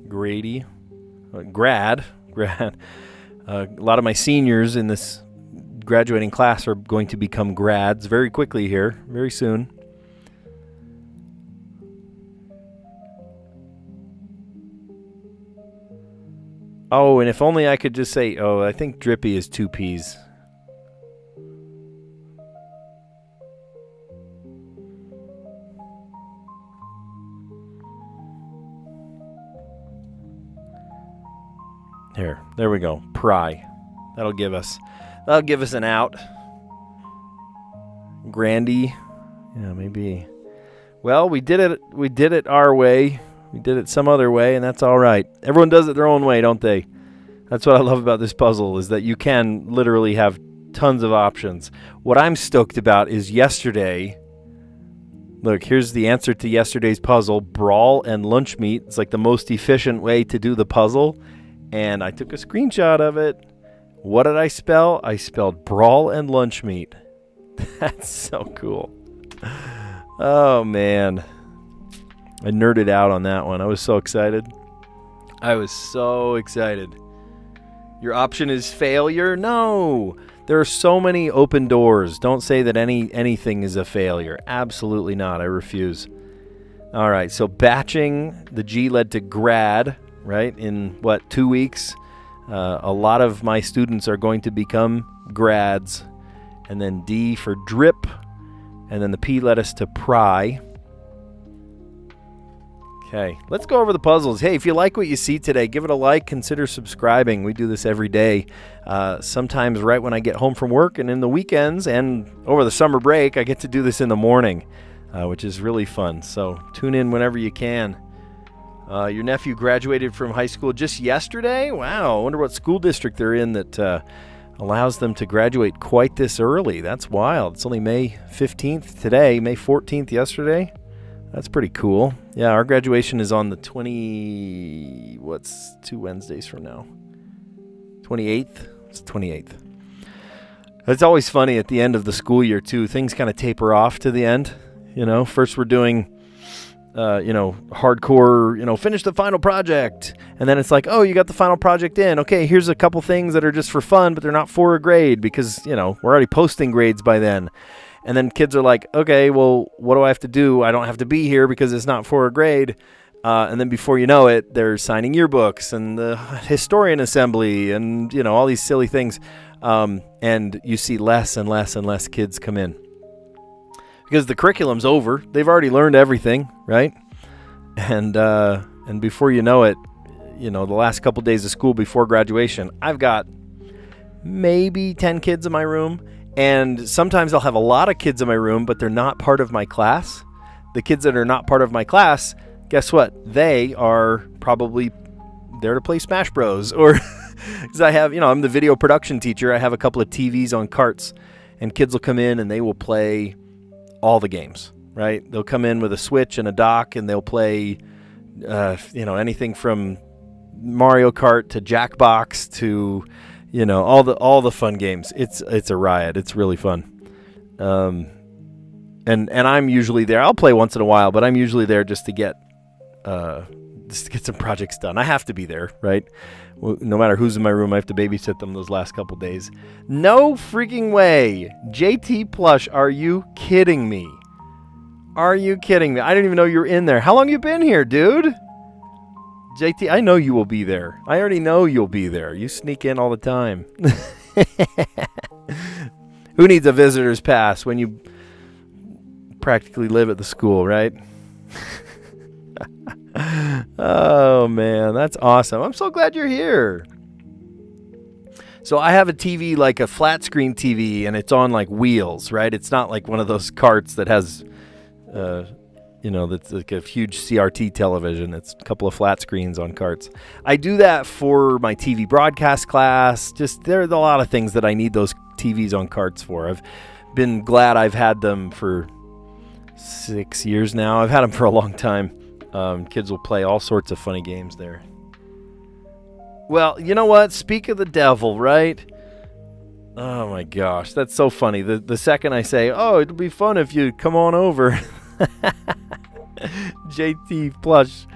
Grady. Grad. A lot of my seniors in this graduating class are going to become grads very quickly here, very soon. Oh, and if only I could just say, oh, I think drippy is 2 P's. There we go. Pry. That'll give us an out. Grandy. Yeah, maybe. Well, we did it our way. We did it some other way, and that's all right. Everyone does it their own way, don't they? That's what I love about this puzzle, is that you can literally have tons of options. What I'm stoked about is yesterday. Look, here's the answer to yesterday's puzzle. Brawl and lunch meat. It's like the most efficient way to do the puzzle. And I took a screenshot of it. What did I spell? I spelled brawl and lunch meat. That's so cool. Oh, man. I nerded out on that one. I was so excited. I was so excited. Your option is failure? No. There are so many open doors. Don't say that anything is a failure. Absolutely not. I refuse. All right. So batching, the G led to grad, right? In 2 weeks? A lot of my students are going to become grads. And then D for drip. And then the P led us to pry. Okay, let's go over the puzzles. Hey, if you like what you see today, give it a like, consider subscribing. We do this every day. Sometimes right when I get home from work, and in the weekends and over the summer break, I get to do this in the morning, which is really fun. So tune in whenever you can. Your nephew graduated from high school just yesterday? Wow, I wonder what school district they're in that allows them to graduate quite this early. That's wild. It's only May 15th today, May 14th yesterday. That's pretty cool. Yeah, our graduation is on the 2 Wednesdays from now? 28th? It's the 28th. It's always funny at the end of the school year, too. Things kind of taper off to the end. First we're doing, hardcore, finish the final project. And then it's like, oh, you got the final project in. Okay, here's a couple things that are just for fun, but they're not for a grade because, we're already posting grades by then. And then kids are like, okay, well, what do I have to do? I don't have to be here because it's not for a grade. And then before you know it, they're signing yearbooks and the historian assembly and, all these silly things. And you see less and less and less kids come in. Because the curriculum's over. They've already learned everything, right? And before you know it, the last couple days of school before graduation, I've got maybe 10 kids in my room. And sometimes I'll have a lot of kids in my room, but they're not part of my class. The kids that are not part of my class, guess what? They are probably there to play Smash Bros. Or because I have, I'm the video production teacher. I have a couple of TVs on carts, and kids will come in and they will play all the games, right? They'll come in with a Switch and a dock, and they'll play, anything from Mario Kart to Jackbox to all the fun games. It's a riot. It's really fun. And I'm usually there. I'll play once in a while, but I'm usually there just to get some projects done. I have to be there, right? No matter who's in my room, I have to babysit them those last couple days. No freaking way. JT Plush, are you kidding me? Are you kidding me? I didn't even know you were in there. How long you been here, dude? JT, I know you will be there. I already know you'll be there. You sneak in all the time. Who needs a visitor's pass when you practically live at the school, right? Oh, man, that's awesome. I'm so glad you're here. So I have a TV, like a flat screen TV, and it's on like wheels, right? It's not like one of those carts that has, that's like a huge CRT television. It's a couple of flat screens on carts. I do that for my TV broadcast class. Just there are a lot of things that I need those TVs on carts for. I've been glad I've had them for 6 years now. I've had them for a long time. Kids will play all sorts of funny games there. Well, you know what? Speak of the devil, right? Oh my gosh, that's so funny. The second I say, oh, it'll be fun if you come on over. JT Plush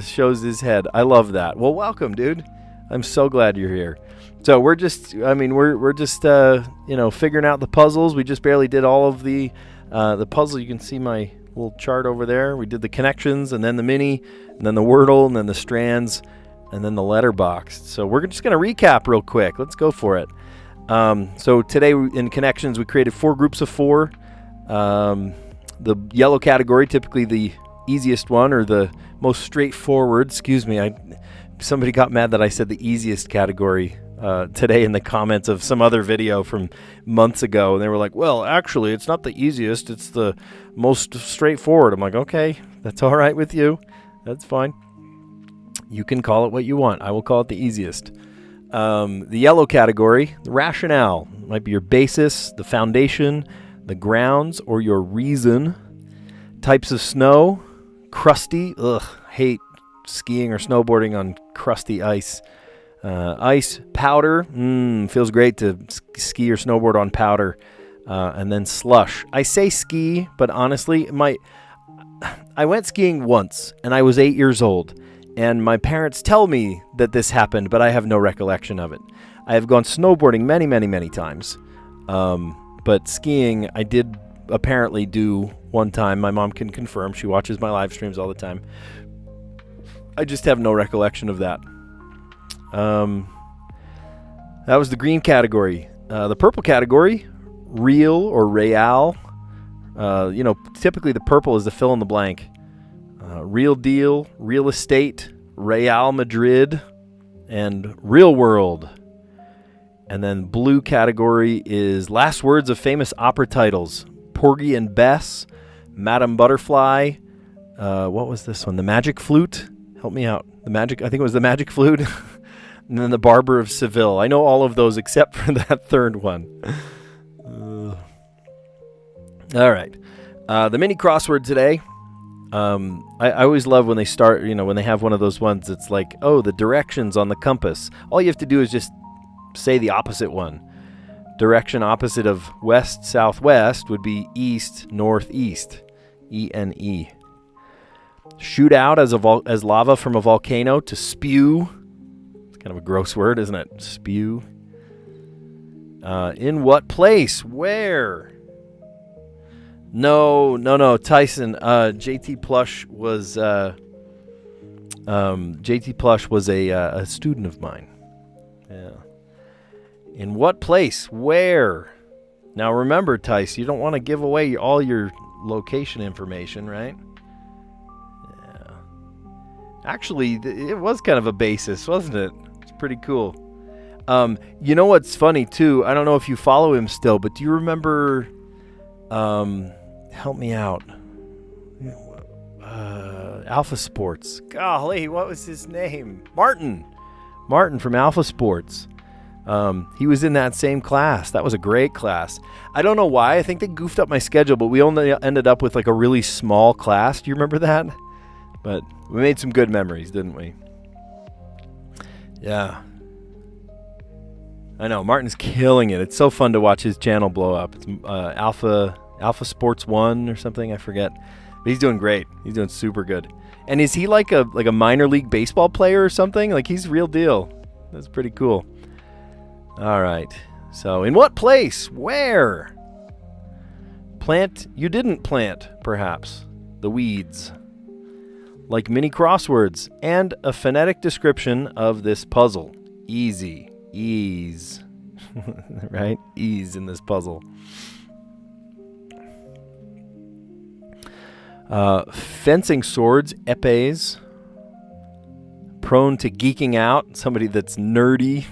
shows his head. I love that. Well, welcome, dude. I'm so glad you're here. So we're just figuring out the puzzles. We just barely did all of the puzzle. You can see my little chart over there. We did the connections, and then the mini, and then the Wordle, and then the Strands, and then the letterbox. So we're just going to recap real quick. Let's go for it. So today in connections, we created 4 groups of 4. The yellow category, typically the easiest one or the most straightforward. Excuse me, somebody got mad that I said the easiest category today in the comments of some other video from months ago. And they were like, well, actually, it's not the easiest. It's the most straightforward. I'm like, okay, that's all right with you. That's fine. You can call it what you want. I will call it the easiest. The yellow category, the rationale, might be your basis, the foundation, the grounds, or your reason. Types of snow, crusty, hate skiing or snowboarding on crusty ice. Ice, powder, feels great to ski or snowboard on powder. And then slush. I say ski, but honestly, I went skiing once, and I was 8 years old. And my parents tell me that this happened, but I have no recollection of it. I have gone snowboarding many, many, many times. But skiing, I did apparently do one time. My mom can confirm. She watches my live streams all the time. I just have no recollection of that. That was the green category. The purple category, real or real. Typically the purple is the fill in the blank. Real deal, real estate, Real Madrid, and real world. And then blue category is last words of famous opera titles. Porgy and Bess, Madame Butterfly. What was this one? The Magic Flute. Help me out. I think it was the Magic Flute. And then the Barber of Seville. I know all of those except for that third one. All right. The mini crossword today. I always love when they start, when they have one of those ones. It's like, the directions on the compass. All you have to do is just say the opposite one. Direction opposite of west, southwest would be east, northeast. E-N-E. Shoot out as lava from a volcano. To spew. It's kind of a gross word, isn't it? Spew. In what place? Where? No, Tyson. JT Plush was a student of mine. Yeah. In what place? Where? Now remember, Tyson, you don't want to give away all your location information, right? Yeah. Actually, it was kind of a basis, wasn't it? It's pretty cool. You know what's funny too? I don't know if you follow him still, but do you remember? Help me out. Alpha Sports. Golly, what was his name? Martin from Alpha Sports. He was in that same class. That was a great class. I don't know why. I think they goofed up my schedule, but we only ended up with like a really small class. Do you remember that? But we made some good memories, didn't we? Yeah. I know. Martin's killing it. It's so fun to watch his channel blow up. It's Alpha Sports 1 or something. I forget. But he's doing great. He's doing super good. And is he like a minor league baseball player or something? Like, he's real deal. That's pretty cool. All right. So, in what place? Where? Plant you didn't plant, perhaps. The weeds. Like mini crosswords. And a phonetic description of this puzzle. Easy. Ease. Right? Ease in this puzzle. Fencing swords, épées. Prone to geeking out, somebody that's nerdy.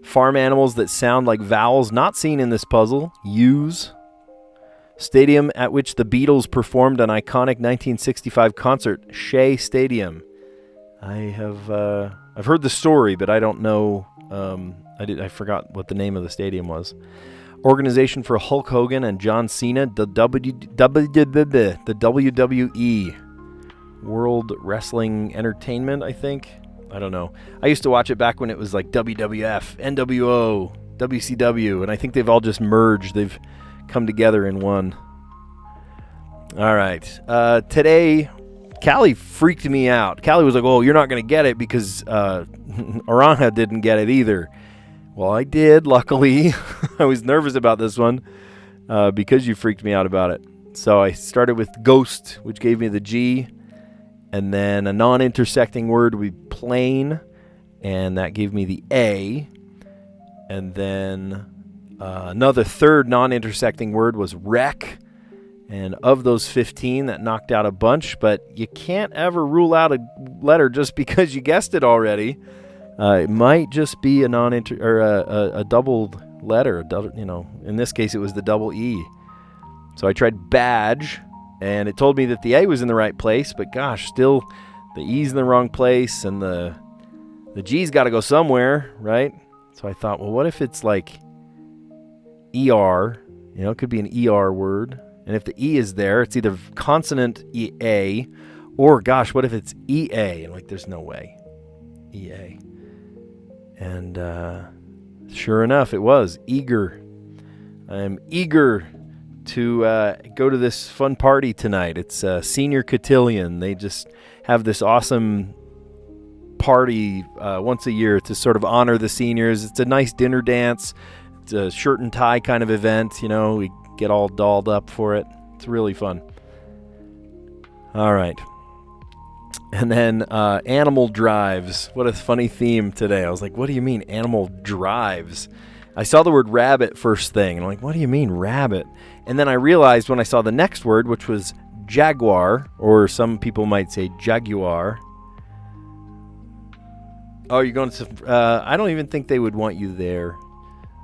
Farm animals that sound like vowels not seen in this puzzle, use. Stadium at which the Beatles performed an iconic 1965 concert, Shea Stadium. I've heard the story, but I don't know. I forgot what the name of the stadium was. Organization for Hulk Hogan and John Cena, the WWE, World Wrestling Entertainment, I think. I don't know. I used to watch it back when it was like WWF, NWO, WCW, and I think they've all just merged. They've come together in one. All right. Today, Callie freaked me out. Callie was like, "Oh, you're not going to get it because Aranja didn't get it either." Well, I did, luckily. I was nervous about this one because you freaked me out about it. So I started with ghost, which gave me the G. And then a non-intersecting word would be plain, and that gave me the A. And then another third non-intersecting word was wreck. And of those 15, that knocked out a bunch. But you can't ever rule out a letter just because you guessed it already. It might just be a a doubled letter. In this case, it was the double E. So I tried badge, and it told me that the A was in the right place. But gosh, still, the E's in the wrong place, and the G's got to go somewhere, right? So I thought, well, what if it's like ER? You know, it could be an ER word. And if the E is there, it's either consonant EA, or gosh, what if it's EA? And like, there's no way. EA. And sure enough, it was eager. I'm eager to go to this fun party tonight. It's Senior Cotillion. They just have this awesome party once a year to sort of honor the seniors. It's a nice dinner dance. It's a shirt and tie kind of event. You know, we get all dolled up for it. It's really fun. All right. And then animal drives. What a funny theme today. I was like, what do you mean animal drives? I saw the word rabbit first thing. And I'm like, what do you mean rabbit? And then I realized when I saw the next word, which was jaguar, or some people might say jaguar. Oh, you're going to... I don't even think they would want you there.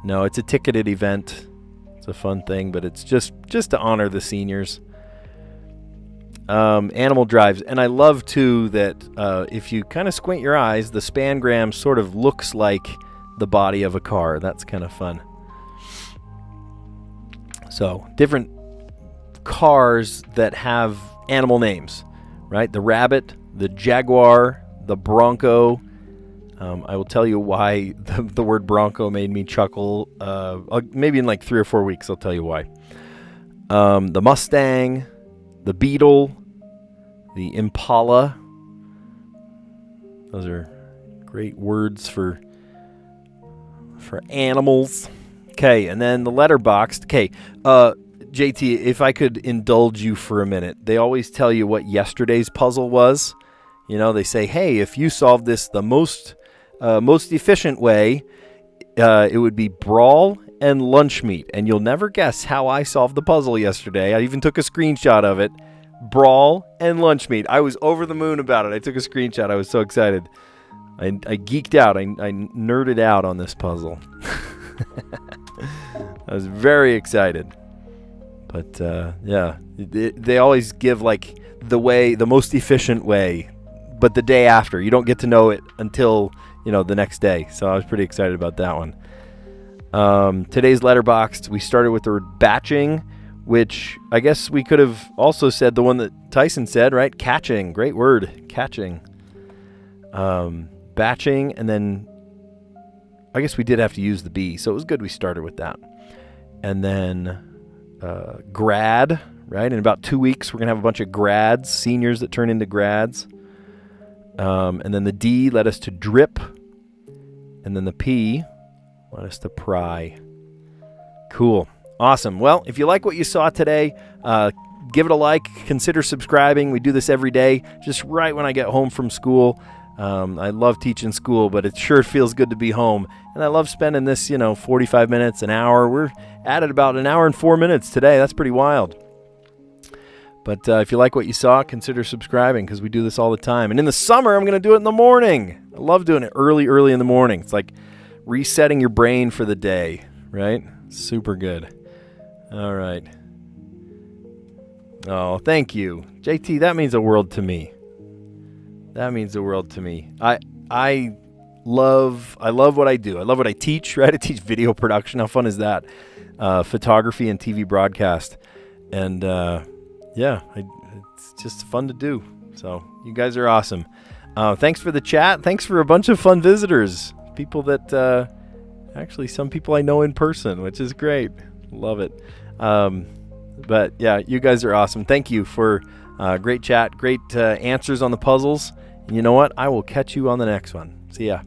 No, it's a ticketed event. It's a fun thing, but it's just to honor the seniors. Animal drives. And I love, too, that if you kind of squint your eyes, the spangram sort of looks like the body of a car. That's kind of fun. So, different cars that have animal names, right? The rabbit, the jaguar, the bronco. I will tell you why the word bronco made me chuckle. Maybe in like 3 or 4 weeks, I'll tell you why. The Mustang, the Beetle, the Impala. Those are great words for animals. Okay, and then the letterboxed. Okay, JT, if I could indulge you for a minute. They always tell you what yesterday's puzzle was. You know, they say, hey, if you solve this the most efficient way, it would be brawl and lunch meat. And you'll never guess how I solved the puzzle yesterday. I even took a screenshot of it. Brawl and lunch meat. I was over the moon about it. I took a screenshot. I was so excited. I geeked out. I nerded out on this puzzle. I was very excited. But yeah, they always give like the most efficient way, but the day after. You don't get to know it until, the next day. So I was pretty excited about that one. Today's letterboxed, we started with the word batching, which I guess we could have also said the one that Tyson said, right? Catching. Great word. Catching. Batching, and then I guess we did have to use the B, so it was good we started with that. And then grad, right? In about 2 weeks, we're going to have a bunch of grads, seniors that turn into grads. And then the D led us to drip. And then the P led us to pry. Cool. Awesome. Well, if you like what you saw today, give it a like. Consider subscribing. We do this every day, just right when I get home from school. I love teaching school, but it sure feels good to be home. And I love spending this, 45 minutes, an hour. We're at about an hour and 4 minutes today. That's pretty wild. But if you like what you saw, consider subscribing because we do this all the time. And in the summer, I'm going to do it in the morning. I love doing it early in the morning. It's like resetting your brain for the day, right? Super good. All right. Oh, thank you. JT, that means the world to me. That means the world to me. I love what I do. I love what I teach, right? I teach video production. How fun is that? Photography and TV broadcast. And yeah, it's just fun to do. So you guys are awesome. Thanks for the chat. Thanks for a bunch of fun visitors. People that actually some people I know in person, which is great. Love it. But yeah, you guys are awesome. Thank you for great chat, great answers on the puzzles. And you know what? I will catch you on the next one. See ya.